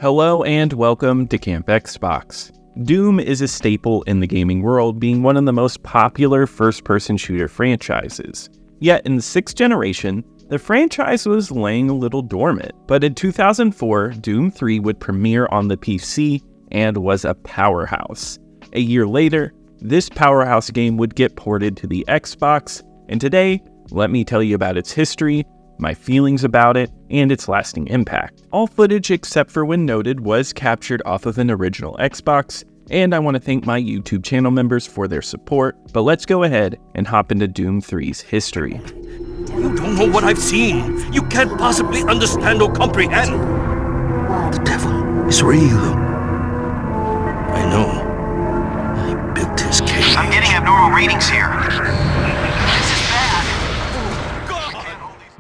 Hello and welcome to Camp Xbox. Doom is a staple in the gaming world, being one of the most popular first-person shooter franchises. Yet in the 6th generation, the franchise was laying a little dormant. But in 2004, Doom 3 would premiere on the PC and was a powerhouse. A year later, this powerhouse game would get ported to the Xbox, and today, let me tell you about its history, my feelings about it, and its lasting impact. All footage except for when noted was captured off of an original Xbox, and I want to thank my YouTube channel members for their support, but let's go ahead and hop into Doom 3's history. You don't know what I've seen. You can't possibly understand or comprehend. The devil is real. I know. I built his cage. I'm getting abnormal readings here.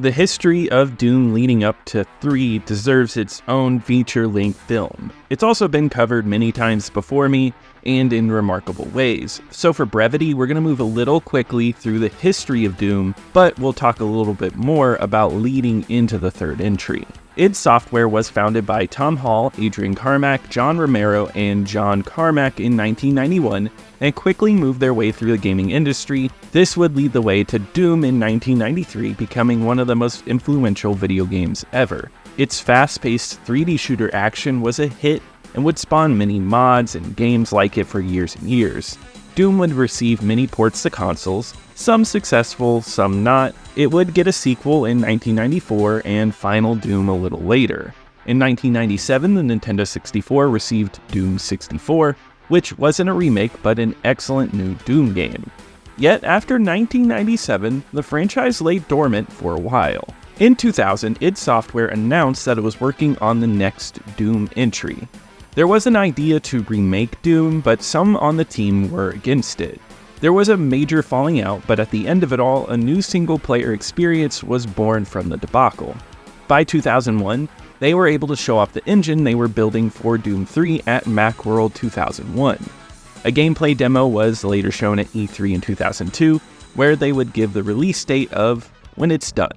The history of Doom leading up to 3 deserves its own feature-length film. It's also been covered many times before me, and in remarkable ways. So for brevity, we're going to move a little quickly through the history of Doom, but we'll talk a little bit more about leading into the 3rd entry. id Software was founded by Tom Hall, Adrian Carmack, John Romero, and John Carmack in 1991, and quickly moved their way through the gaming industry. This would lead the way to Doom in 1993, becoming one of the most influential video games ever. Its fast-paced 3D shooter action was a hit and would spawn many mods and games like it for years and years. Doom would receive many ports to consoles, some successful, some not. It would get a sequel in 1994 and Final Doom a little later. In 1997, the Nintendo 64 received Doom 64, which wasn't a remake but an excellent new Doom game. Yet after 1997, the franchise lay dormant for a while. In 2000, id Software announced that it was working on the next Doom entry. There was an idea to remake Doom, but some on the team were against it. There was a major falling out, but at the end of it all, a new single-player experience was born from the debacle. By 2001, they were able to show off the engine they were building for Doom 3 at Macworld 2001. A gameplay demo was later shown at E3 in 2002, where they would give the release date of when it's done.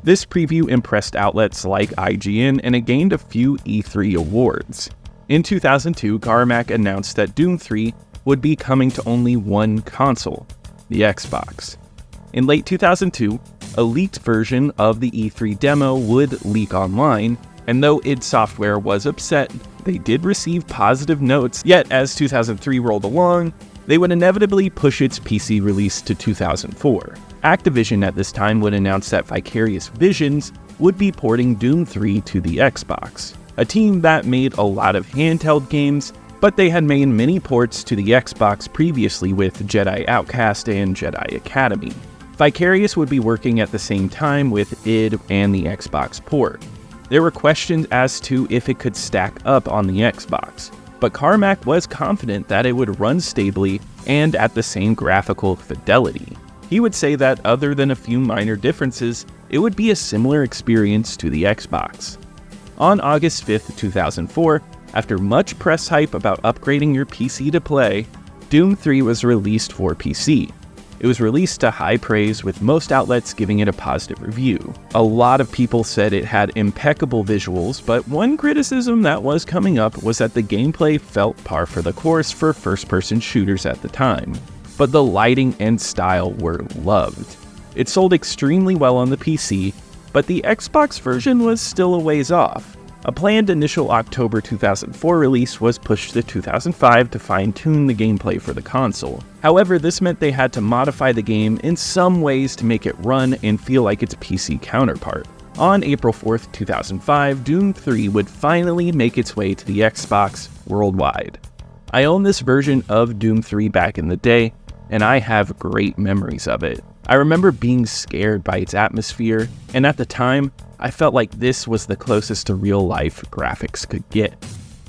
This preview impressed outlets like IGN, and it gained a few E3 awards. In 2002, Carmack announced that Doom 3 would be coming to only one console, the Xbox. In late 2002, a leaked version of the E3 demo would leak online, and though id Software was upset, they did receive positive notes. Yet as 2003 rolled along, they would inevitably push its PC release to 2004. Activision at this time would announce that Vicarious Visions would be porting Doom 3 to the Xbox, a team that made a lot of handheld games, but they had made many ports to the Xbox previously with Jedi Outcast and Jedi Academy. Vicarious would be working at the same time with id and the Xbox port. There were questions as to if it could stack up on the Xbox, but Carmack was confident that it would run stably and at the same graphical fidelity. He would say that other than a few minor differences, it would be a similar experience to the Xbox. On August 5th, 2004, after much press hype about upgrading your PC to play, Doom 3 was released for PC. It was released to high praise, with most outlets giving it a positive review. A lot of people said it had impeccable visuals, but one criticism that was coming up was that the gameplay felt par for the course for first-person shooters at the time. But the lighting and style were loved. It sold extremely well on the PC, but the Xbox version was still a ways off. A planned initial October 2004 release was pushed to 2005 to fine-tune the gameplay for the console. However, this meant they had to modify the game in some ways to make it run and feel like its PC counterpart. On April 4th, 2005, Doom 3 would finally make its way to the Xbox worldwide. I own this version of Doom 3 back in the day, and I have great memories of it. I remember being scared by its atmosphere, and at the time, I felt like this was the closest to real-life graphics could get.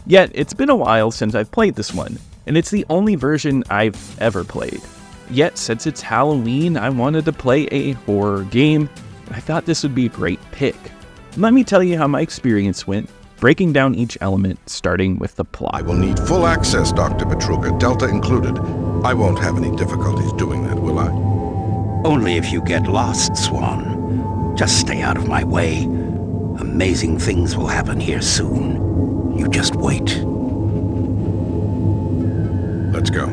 Yet, it's been a while since I've played this one, and it's the only version I've ever played. Yet, since it's Halloween, I wanted to play a horror game, and I thought this would be a great pick. Let me tell you how my experience went, breaking down each element, starting with the plot. I will need full access, Dr. Petruga, Delta included. I won't have any difficulties doing that, will I? Only if you get lost, Swan. Just stay out of my way. Amazing things will happen here soon. You just wait. Let's go.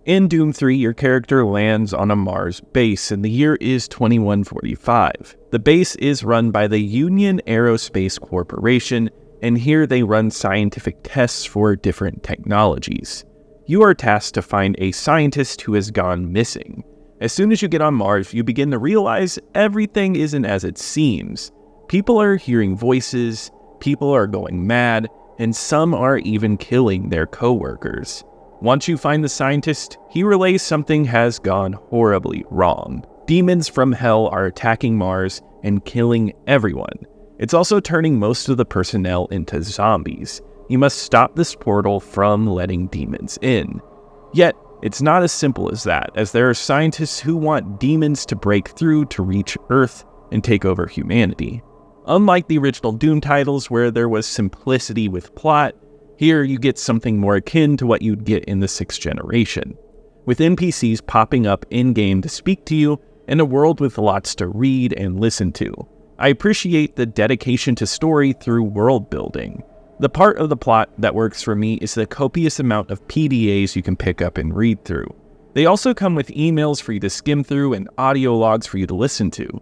In Doom 3, your character lands on a Mars base, and the year is 2145. The base is run by the Union Aerospace Corporation, and here they run scientific tests for different technologies. You are tasked to find a scientist who has gone missing. As soon as you get on Mars, you begin to realize everything isn't as it seems. People are hearing voices, people are going mad, and some are even killing their co-workers. Once you find the scientist, he relays something has gone horribly wrong. Demons from hell are attacking Mars and killing everyone. It's also turning most of the personnel into zombies. You must stop this portal from letting demons in. Yet, it's not as simple as that, as there are scientists who want demons to break through to reach Earth and take over humanity. Unlike the original Doom titles where there was simplicity with plot, here you get something more akin to what you'd get in the 6th generation, with NPCs popping up in-game to speak to you and a world with lots to read and listen to. I appreciate the dedication to story through world building. The part of the plot that works for me is the copious amount of PDAs you can pick up and read through. They also come with emails for you to skim through and audio logs for you to listen to.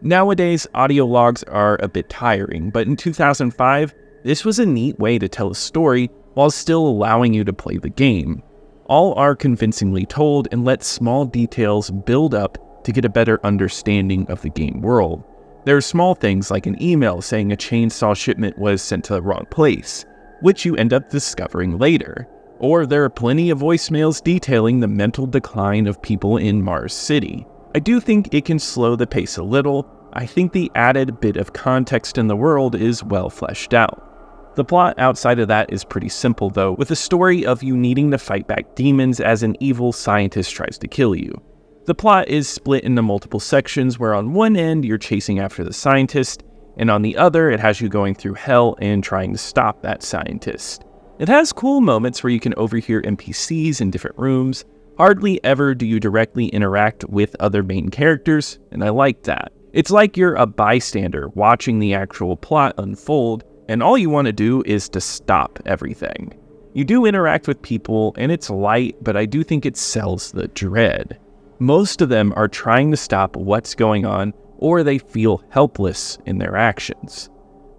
Nowadays, audio logs are a bit tiring, but in 2005, this was a neat way to tell a story while still allowing you to play the game. All are convincingly told and let small details build up to get a better understanding of the game world. There are small things like an email saying a chainsaw shipment was sent to the wrong place, which you end up discovering later. Or there are plenty of voicemails detailing the mental decline of people in Mars City. I do think it can slow the pace a little. I think the added bit of context in the world is well fleshed out. The plot outside of that is pretty simple though, with a story of you needing to fight back demons as an evil scientist tries to kill you. The plot is split into multiple sections where on one end you're chasing after the scientist, and on the other it has you going through hell and trying to stop that scientist. It has cool moments where you can overhear NPCs in different rooms. Hardly ever do you directly interact with other main characters, and I like that. It's like you're a bystander watching the actual plot unfold, and all you want to do is to stop everything. You do interact with people, and it's light, but I do think it sells the dread. Most of them are trying to stop what's going on, or they feel helpless in their actions.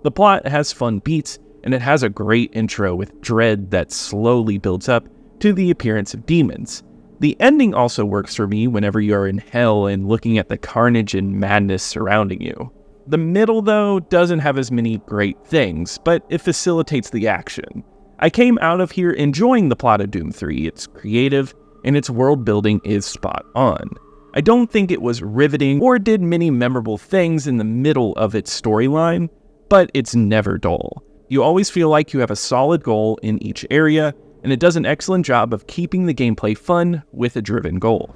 The plot has fun beats, and it has a great intro with dread that slowly builds up to the appearance of demons. The ending also works for me whenever you are in hell and looking at the carnage and madness surrounding you. The middle, though, doesn't have as many great things, but it facilitates the action. I came out of here enjoying the plot of Doom 3. It's creative, and its world building is spot on. I don't think it was riveting or did many memorable things in the middle of its storyline, but it's never dull. You always feel like you have a solid goal in each area, and it does an excellent job of keeping the gameplay fun with a driven goal.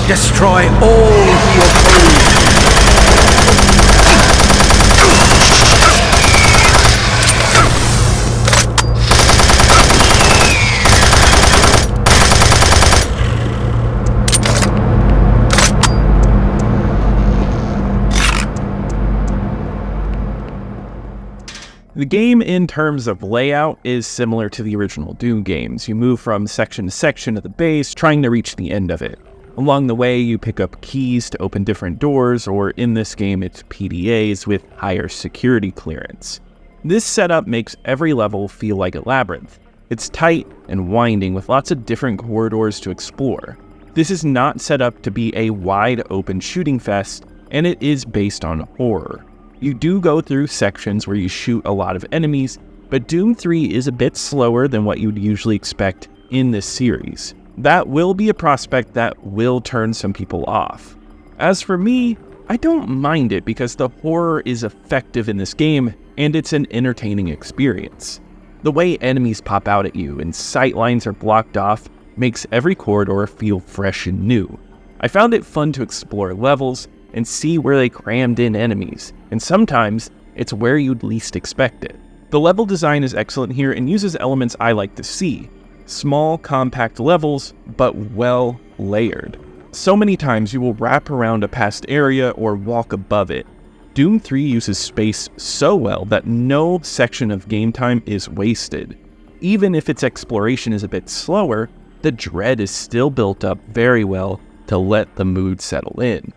Destroy all the opposed. The game, in terms of layout, is similar to the original Doom games. You move from section to section of the base, trying to reach the end of it. Along the way, you pick up keys to open different doors, or in this game, it's PDAs with higher security clearance. This setup makes every level feel like a labyrinth. It's tight and winding with lots of different corridors to explore. This is not set up to be a wide open shooting fest, and it is based on horror. You do go through sections where you shoot a lot of enemies, but Doom 3 is a bit slower than what you'd usually expect in this series. That will be a prospect that will turn some people off. As for me, I don't mind it because the horror is effective in this game and it's an entertaining experience. The way enemies pop out at you and sight lines are blocked off makes every corridor feel fresh and new. I found it fun to explore levels and see where they crammed in enemies, and sometimes it's where you'd least expect it. The level design is excellent here and uses elements I like to see. Small, compact levels, but well layered. So many times you will wrap around a past area or walk above it. Doom 3 uses space so well that no section of game time is wasted. Even if its exploration is a bit slower, the dread is still built up very well to let the mood settle in.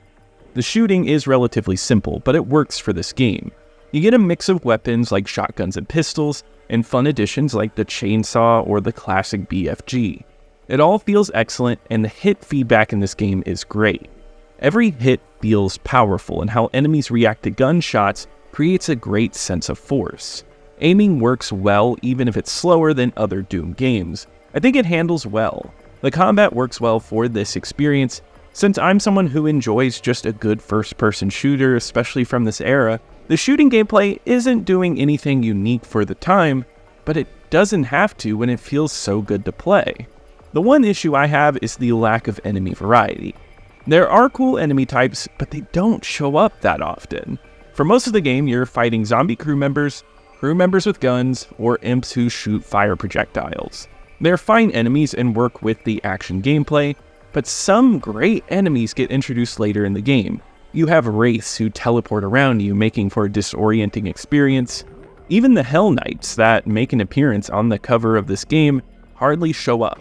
The shooting is relatively simple, but it works for this game. You get a mix of weapons like shotguns and pistols, and fun additions like the chainsaw or the classic BFG. It all feels excellent, and the hit feedback in this game is great. Every hit feels powerful, and how enemies react to gunshots creates a great sense of force. Aiming works well even if it's slower than other Doom games. I think it handles well. The combat works well for this experience. Since I'm someone who enjoys just a good first-person shooter, especially from this era, the shooting gameplay isn't doing anything unique for the time, but it doesn't have to when it feels so good to play. The one issue I have is the lack of enemy variety. There are cool enemy types, but they don't show up that often. For most of the game, you're fighting zombie crew members with guns, or imps who shoot fire projectiles. They're fine enemies and work with the action gameplay, but some great enemies get introduced later in the game. You have wraiths who teleport around you, making for a disorienting experience. Even the Hell Knights that make an appearance on the cover of this game hardly show up.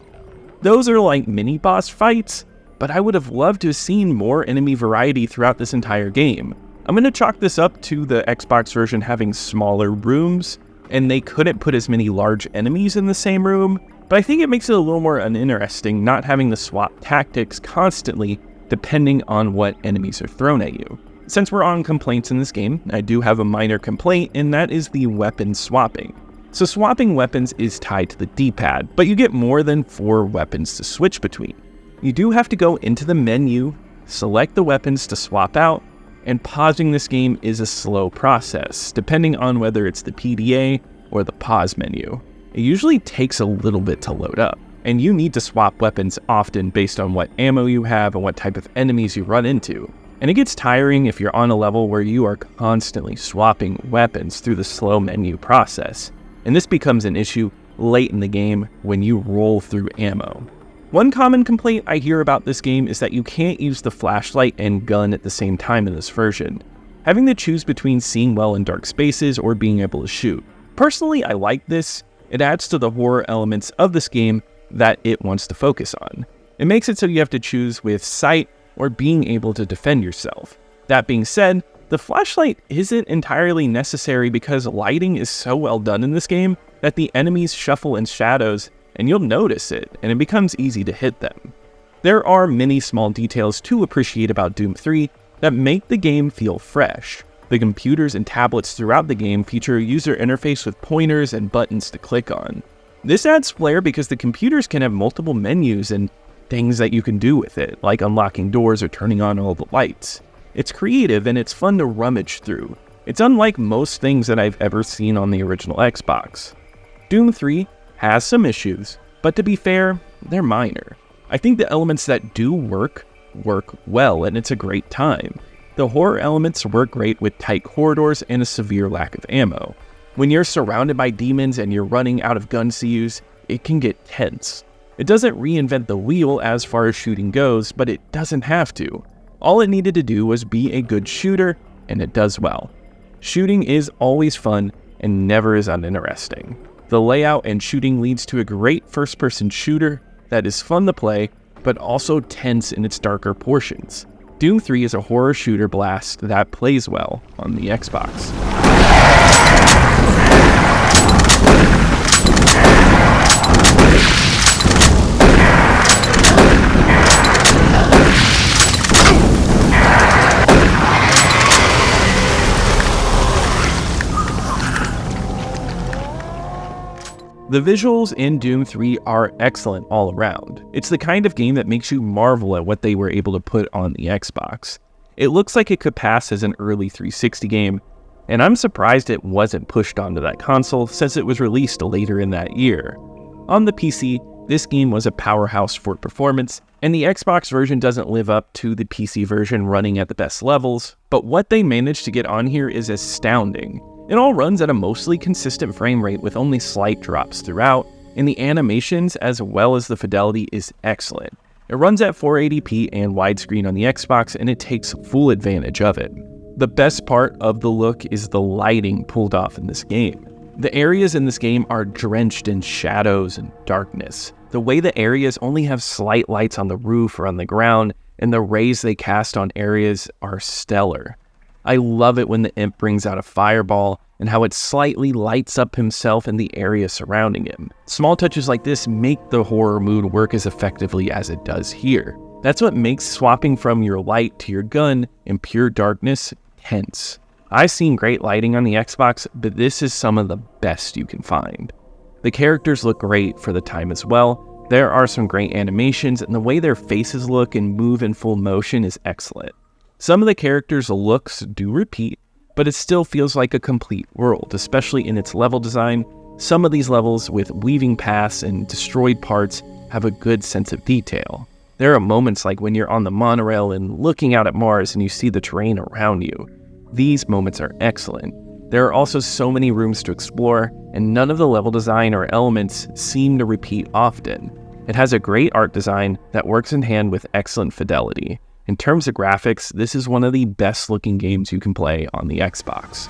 Those are like mini-boss fights, but I would have loved to have seen more enemy variety throughout this entire game. I'm going to chalk this up to the Xbox version having smaller rooms, and they couldn't put as many large enemies in the same room, but I think it makes it a little more uninteresting not having to swap tactics constantly depending on what enemies are thrown at you. Since we're on complaints in this game, I do have a minor complaint, and that is the weapon swapping. So swapping weapons is tied to the D-pad, but you get more than 4 weapons to switch between. You do have to go into the menu, select the weapons to swap out, and pausing this game is a slow process, depending on whether it's the PDA or the pause menu. It usually takes a little bit to load up, and you need to swap weapons often based on what ammo you have and what type of enemies you run into. And it gets tiring if you're on a level where you are constantly swapping weapons through the slow menu process, and this becomes an issue late in the game when you roll through ammo. One common complaint I hear about this game is that you can't use the flashlight and gun at the same time in this version, having to choose between seeing well in dark spaces or being able to shoot. Personally, I like this. It adds to the horror elements of this game that it wants to focus on. It makes it so you have to choose with sight or being able to defend yourself. That being said, the flashlight isn't entirely necessary because lighting is so well done in this game that the enemies shuffle in shadows and you'll notice it, and it becomes easy to hit them. There are many small details to appreciate about Doom 3 that make the game feel fresh. The computers and tablets throughout the game feature a user interface with pointers and buttons to click on. This adds flair because the computers can have multiple menus and things that you can do with it, like unlocking doors or turning on all the lights. It's creative and it's fun to rummage through. It's unlike most things that I've ever seen on the original Xbox. Doom 3 has some issues, but to be fair, they're minor. I think the elements that do work well, and it's a great time. The horror elements work great with tight corridors and a severe lack of ammo. When you're surrounded by demons and you're running out of guns to use, it can get tense. It doesn't reinvent the wheel as far as shooting goes, but it doesn't have to. All it needed to do was be a good shooter, and it does well. Shooting is always fun and never is uninteresting. The layout and shooting leads to a great first-person shooter that is fun to play, but also tense in its darker portions. Doom 3 is a horror shooter blast that plays well on the Xbox. The visuals in Doom 3 are excellent all around. It's the kind of game that makes you marvel at what they were able to put on the Xbox. It looks like it could pass as an early 360 game, and I'm surprised it wasn't pushed onto that console since it was released later in that year. On the PC, this game was a powerhouse for performance, and the Xbox version doesn't live up to the PC version running at the best levels, but what they managed to get on here is astounding. It all runs at a mostly consistent frame rate with only slight drops throughout, and the animations as well as the fidelity is excellent. It It runs at 480p and widescreen on the Xbox, and it takes full advantage of it. The best part of the look is the lighting pulled off in this game. The areas in this game are drenched in shadows and darkness. The way the areas only have slight lights on the roof or on the ground, and the rays they cast on areas are stellar. I love it when the imp brings out a fireball and how it slightly lights up himself and the area surrounding him. Small touches like this make the horror mood work as effectively as it does here. That's what makes swapping from your light to your gun in pure darkness tense. I've seen great lighting on the Xbox, but this is some of the best you can find. The characters look great for the time as well. There are some great animations, and the way their faces look and move in full motion is excellent. Some of the characters' looks do repeat, but it still feels like a complete world, especially in its level design. Some of these levels with weaving paths and destroyed parts have a good sense of detail. There are moments like when you're on the monorail and looking out at Mars and you see the terrain around you. These moments are excellent. There are also so many rooms to explore, and none of the level design or elements seem to repeat often. It has a great art design that works in hand with excellent fidelity. In terms of graphics, this is one of the best looking games you can play on the Xbox.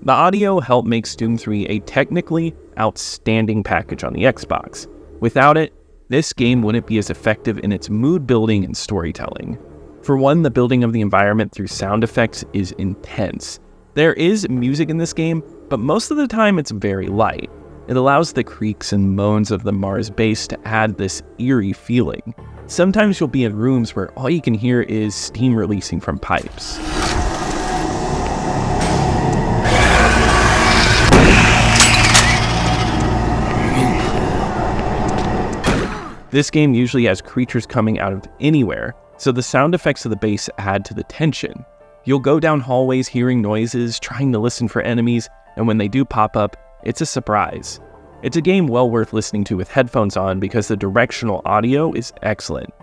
The audio helped make Doom 3 a technically outstanding package on the Xbox. Without it, this game wouldn't be as effective in its mood building and storytelling. For one, the building of the environment through sound effects is intense. There is music in this game, but most of the time it's very light. It allows the creaks and moans of the Mars base to add this eerie feeling. Sometimes you'll be in rooms where all you can hear is steam releasing from pipes. This game usually has creatures coming out of anywhere, so the sound effects of the base add to the tension. You'll go down hallways hearing noises, trying to listen for enemies, and when they do pop up, it's a surprise. It's a game well worth listening to with headphones on because the directional audio is excellent.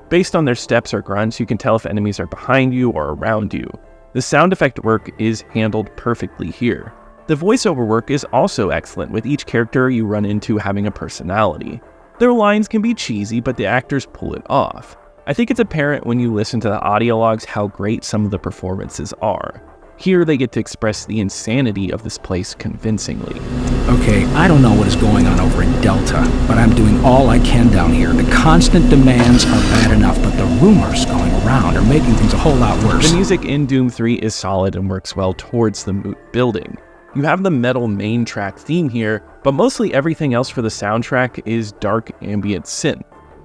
Based on their steps or grunts, you can tell if enemies are behind you or around you. The sound effect work is handled perfectly here. The voiceover work is also excellent, with each character you run into having a personality. Their lines can be cheesy, but the actors pull it off. I think it's apparent when you listen to the audio logs how great some of the performances are. Here they get to express the insanity of this place convincingly. Okay, I don't know what is going on over in Delta, but I'm doing all I can down here. The constant demands are bad enough, but the rumors going around are making things a whole lot worse. The music in Doom 3 is solid and works well towards the mood building. You have the metal main track theme here, but mostly everything else for the soundtrack is dark ambient synth.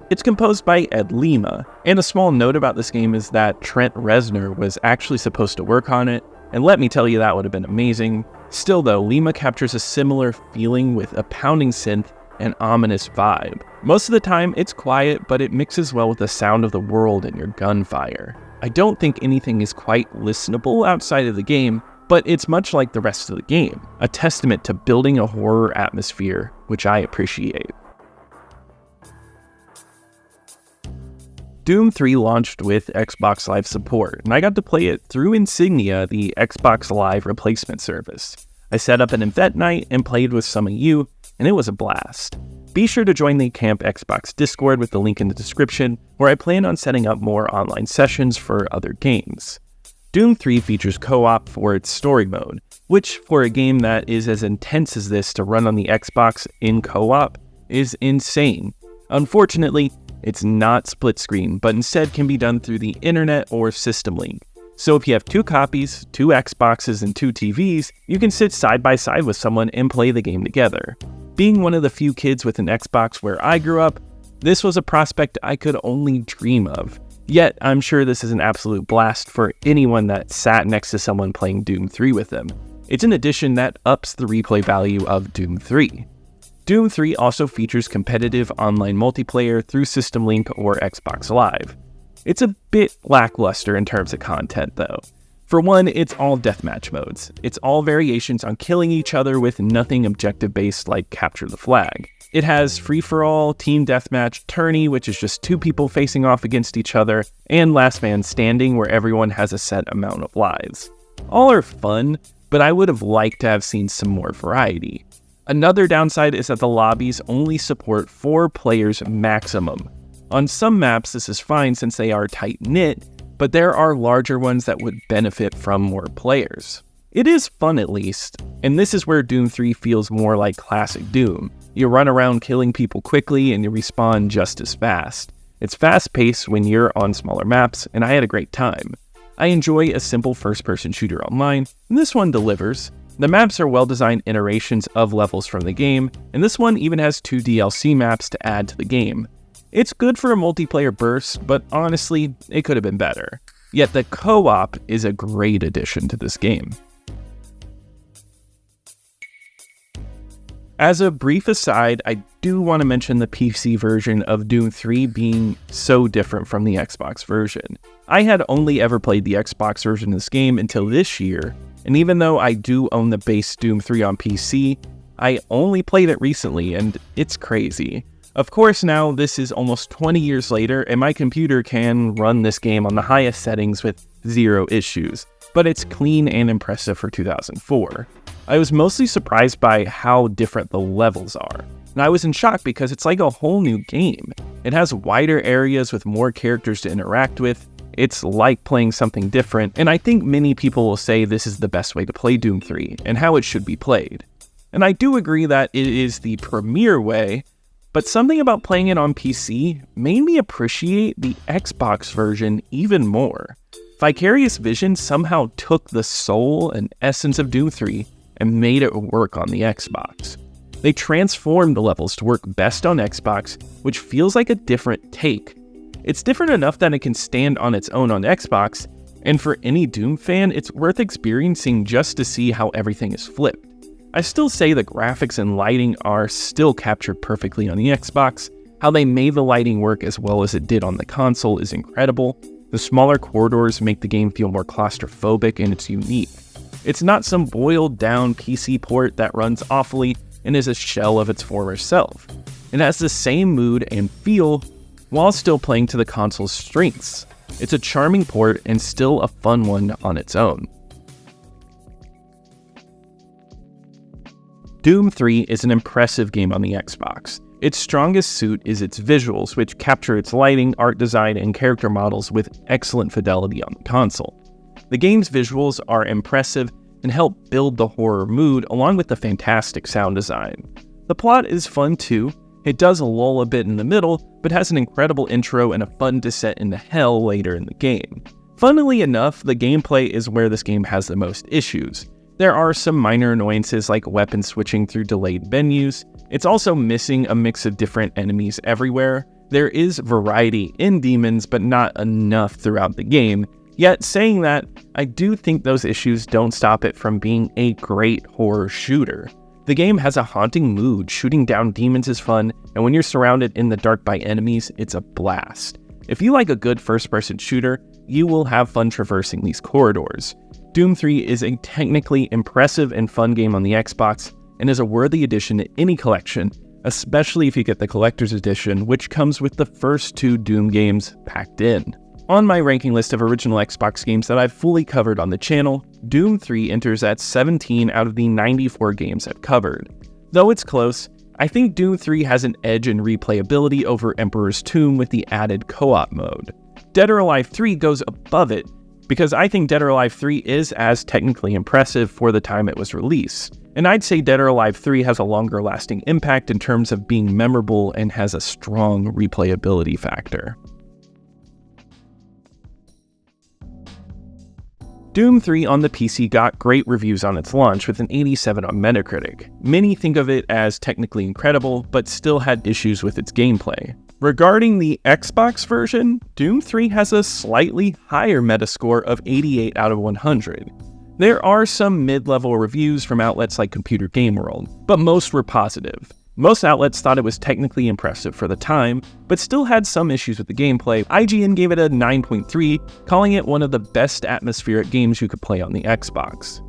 It's composed by Ed Lima, and a small note about this game is that Trent Reznor was actually supposed to work on it, and let me tell you that would have been amazing. Still though, Lima captures a similar feeling with a pounding synth and ominous vibe. Most of the time it's quiet, but it mixes well with the sound of the world and your gunfire. I don't think anything is quite listenable outside of the game, but it's much like the rest of the game, a testament to building a horror atmosphere, which I appreciate. Doom 3 launched with Xbox Live support, and I got to play it through Insignia, the Xbox Live replacement service. I set up an event night and played with some of you, and it was a blast. Be sure to join the Camp Xbox Discord with the link in the description, where I plan on setting up more online sessions for other games. Doom 3 features co-op for its story mode, which for a game that is as intense as this to run on the Xbox in co-op is insane. Unfortunately, it's not split screen, but instead can be done through the internet or System Link. So if you have 2 copies, 2 Xboxes, and 2 TVs, you can sit side by side with someone and play the game together. Being one of the few kids with an Xbox where I grew up, this was a prospect I could only dream of. Yet, I'm sure this is an absolute blast for anyone that sat next to someone playing Doom 3 with them. It's an addition that ups the replay value of Doom 3. Doom 3 also features competitive online multiplayer through System Link or Xbox Live. It's a bit lackluster in terms of content though. For one, it's all deathmatch modes. It's all variations on killing each other with nothing objective-based like capture the flag. It has free-for-all, team deathmatch, tourney, which is just 2 people facing off against each other, and last man standing, where everyone has a set amount of lives. All are fun, but I would have liked to have seen some more variety. Another downside is that the lobbies only support 4 players maximum. On some maps this is fine since they are tight-knit, but there are larger ones that would benefit from more players. It is fun at least, and this is where Doom 3 feels more like classic Doom. You run around killing people quickly and you respawn just as fast. It's fast-paced when you're on smaller maps, and I had a great time. I enjoy a simple first-person shooter online, and this one delivers. The maps are well-designed iterations of levels from the game, and this one even has 2 DLC maps to add to the game. It's good for a multiplayer burst, but honestly, it could have been better. Yet the co-op is a great addition to this game. As a brief aside, I do want to mention the PC version of Doom 3 being so different from the Xbox version. I had only ever played the Xbox version of this game until this year, and even though I do own the base Doom 3 on PC, I only played it recently, and it's crazy. Of course, now this is almost 20 years later, and my computer can run this game on the highest settings with 0 issues, but it's clean and impressive for 2004. I was mostly surprised by how different the levels are, and I was in shock because it's like a whole new game. It has wider areas with more characters to interact with. It's like playing something different, and I think many people will say this is the best way to play Doom 3 and how it should be played. And I do agree that it is the premier way, but something about playing it on PC made me appreciate the Xbox version even more. Vicarious Vision somehow took the soul and essence of Doom 3 and made it work on the Xbox. They transformed the levels to work best on Xbox, which feels like a different take. It's different enough that it can stand on its own on Xbox, and for any Doom fan, it's worth experiencing just to see how everything is flipped. I still say the graphics and lighting are still captured perfectly on the Xbox. How they made the lighting work as well as it did on the console is incredible. The smaller corridors make the game feel more claustrophobic, and it's unique. It's not some boiled down PC port that runs awfully and is a shell of its former self. It has the same mood and feel while still playing to the console's strengths. It's a charming port and still a fun one on its own. Doom 3 is an impressive game on the Xbox. Its strongest suit is its visuals, which capture its lighting, art design, and character models with excellent fidelity on the console. The game's visuals are impressive and help build the horror mood along with the fantastic sound design. The plot is fun too. It does lull a bit in the middle, but has an incredible intro and a fun descent into hell later in the game. Funnily enough, the gameplay is where this game has the most issues. There are some minor annoyances like weapon switching through delayed menus. It's also missing a mix of different enemies everywhere. There is variety in demons, but not enough throughout the game. Yet saying that, I do think those issues don't stop it from being a great horror shooter. The game has a haunting mood, shooting down demons is fun, and when you're surrounded in the dark by enemies, it's a blast. If you like a good first-person shooter, you will have fun traversing these corridors. Doom 3 is a technically impressive and fun game on the Xbox, and is a worthy addition to any collection, especially if you get the Collector's Edition, which comes with the first 2 Doom games packed in. On my ranking list of original Xbox games that I've fully covered on the channel, Doom 3 enters at 17 out of the 94 games I've covered. Though it's close, I think Doom 3 has an edge in replayability over Emperor's Tomb with the added co-op mode. Dead or Alive 3 goes above it, because I think Dead or Alive 3 is as technically impressive for the time it was released. And I'd say Dead or Alive 3 has a longer lasting impact in terms of being memorable and has a strong replayability factor. Doom 3 on the PC got great reviews on its launch with an 87 on Metacritic. Many think of it as technically incredible, but still had issues with its gameplay. Regarding the Xbox version, Doom 3 has a slightly higher Metascore of 88 out of 100. There are some mid-level reviews from outlets like Computer Game World, but most were positive. Most outlets thought it was technically impressive for the time, but still had some issues with the gameplay. IGN gave it a 9.3, calling it one of the best atmospheric games you could play on the Xbox.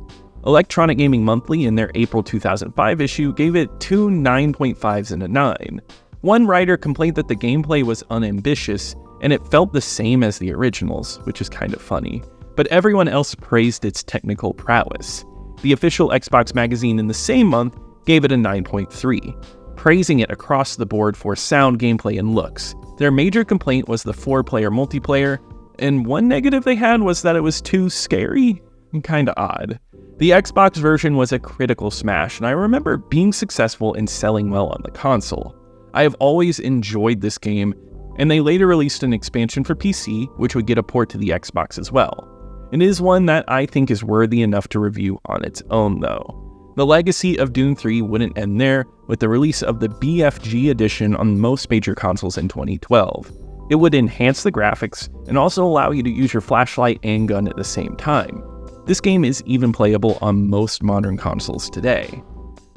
Electronic Gaming Monthly, in their April 2005 issue, gave it 2 9.5s and a 9. One writer complained that the gameplay was unambitious, and it felt the same as the originals, which is kind of funny. But everyone else praised its technical prowess. The official Xbox magazine in the same month gave it a 9.3, praising it across the board for sound, gameplay, and looks. Their major complaint was the 4-player multiplayer, and one negative they had was that it was too scary and kinda odd. The Xbox version was a critical smash, and I remember being successful in selling well on the console. I have always enjoyed this game, and they later released an expansion for PC, which would get a port to the Xbox as well. It is one that I think is worthy enough to review on its own though. The legacy of Doom 3 wouldn't end there with the release of the BFG edition on most major consoles in 2012. It would enhance the graphics and also allow you to use your flashlight and gun at the same time. This game is even playable on most modern consoles today.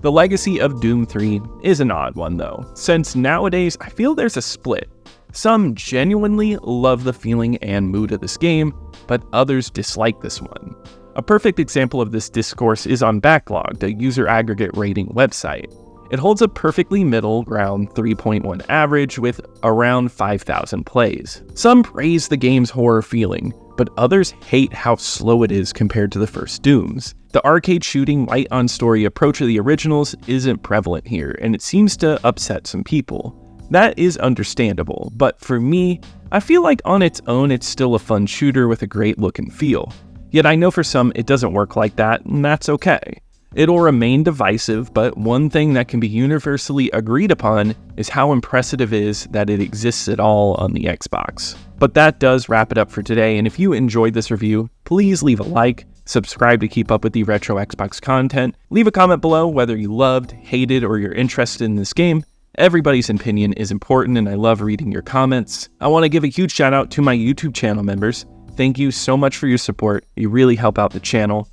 The legacy of Doom 3 is an odd one though, since nowadays I feel there's a split. Some genuinely love the feeling and mood of this game, but others dislike this one. A perfect example of this discourse is on Backlogged, a user aggregate rating website. It holds a perfectly middle ground 3.1 average with around 5,000 plays. Some praise the game's horror feeling, but others hate how slow it is compared to the first Dooms. The arcade shooting light-on-story approach of the originals isn't prevalent here, and it seems to upset some people. That is understandable, but for me, I feel like on its own it's still a fun shooter with a great look and feel. Yet I know for some it doesn't work like that, and that's okay. It'll remain divisive, but one thing that can be universally agreed upon is how impressive it is that it exists at all on the Xbox. But that does wrap it up for today, and if you enjoyed this review, please leave a like, subscribe to keep up with the retro Xbox content, leave a comment below whether you loved, hated, or you're interested in this game. Everybody's opinion is important, and I love reading your comments. I want to give a huge shout out to my YouTube channel members. Thank you so much for your support. You really help out the channel.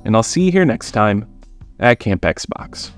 And I'll see you here next time at Camp Xbox.